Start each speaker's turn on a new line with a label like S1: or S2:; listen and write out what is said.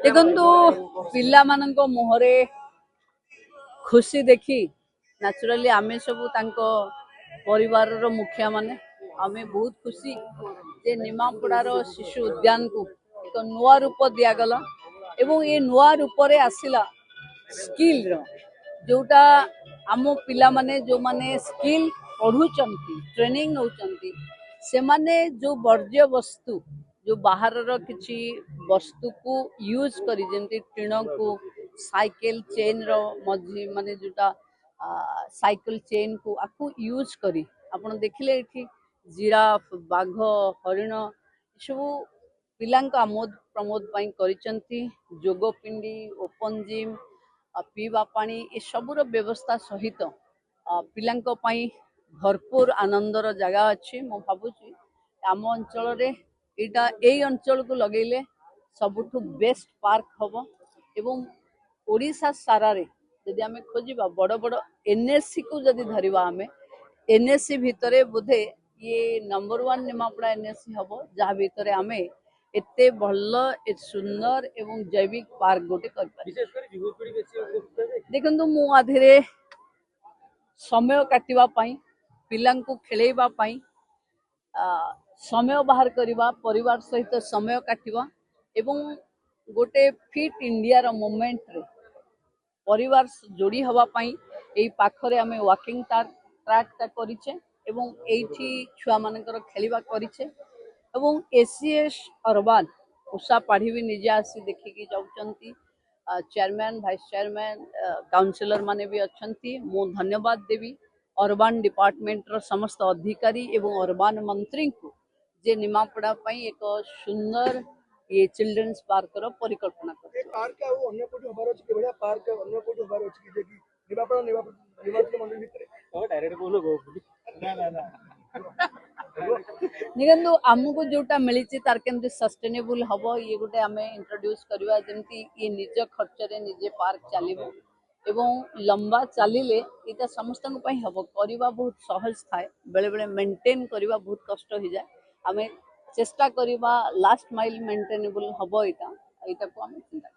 S1: देखो पिला मानक मुहरे खुशी देखी नेचुरली आमे सब परिवार रो मुखिया माने आमे बहुत खुशी जे निमापड़ार शिशु उद्यान को एक नुआ रूप दिगला एवं ये नुआ रूप रे आसिला स्किल रो जोटा आम पिला माने जो माने स्किल पढ़ुचंती ट्रेनिंग नौचंती से माने जो वर्ज्य वस्तु जो बाहर रो किछि वस्तु को यूज करी जेंती टीण को साइकिल चेन रो मझी माने जोटा साइकिल चेन को आकु यूज करी आपण देखिले एठी जिराफ बाघ हरिण सब पिलांका आमोद प्रमोद पाई करिसंती जोगपिंडी ओपन जिम पीवा पानी ए सबुर व्यवस्था सहित पिलांको पाई भरपूर आनंदर जगह अच्छी मु भावुची आम अंचल रे एटा एई अंचल को लगेले सबुठु बेस्ट पार्क हबो एवं ओडिशा सारा रे यदि आमे खोजिबा बड़ बड़ एनएससी को यदि धरिबा आमे एनएससी भितरे बोधे ये नंबर 1 निमापड़ा एनएससी हबो जहा भितरे आमे एते भल ए सुंदर एवं जैविक पार्क गोटे कर विशेष कर युवपीढ़ी बेसी देखंतु मु आधेरे समय काटिबा पई पिलांकु खेलेबा पई समय बाहर करवा परिवार सहित समय काटिबा एवं गोटे फिट इंडिया रो मूवमेंट रे परिवार जोड़ी हवा पई एई पाखरे आमे वॉकिंग ट्रैक ता करिचे एवं एठी छुआ मानकर खेलिबा करिचे एवं एसीएस अर्बन उषा पाढ़ी भी निजे आसी देखिकी जाउचंती चेयरमैन वाइस चेयरमैन काउंसिलर माने भी अच्छंती मु धन्यवाद देवी अर्बन डिपार्टमेंट रो समस्त अधिकारी एवं अर्बन मंत्री को जे निमापड़ा पई एक सुंदर ये चिल्ड्रंस पार्क रो परिकल्पना कर
S2: पार्क आ अन्य कोठी होबार अछि केबडा पार्क अन्य कोठी होबार अछि कि जे कि निमापड़ा निर्वाचन मंडल भितरे तो डायरेक्ट बोलो गो ना
S1: निगंदु आमको जोटा मिली तार केमती सस्टेनेबल हबो ये गोटे आमे इंट्रोड्यूस करवा जेमती ये निज खर्च रे निजे पार्क चलिबो एवं लंबा चलिले इटा समस्त पई हबो करबा बहुत सहज थाए बेले बेले मेंटेन करबा बहुत कष्ट हो जाए आमे चेष्टा करबा लास्ट माइल मेंटेनेबल हबो इटा को आमे चिंता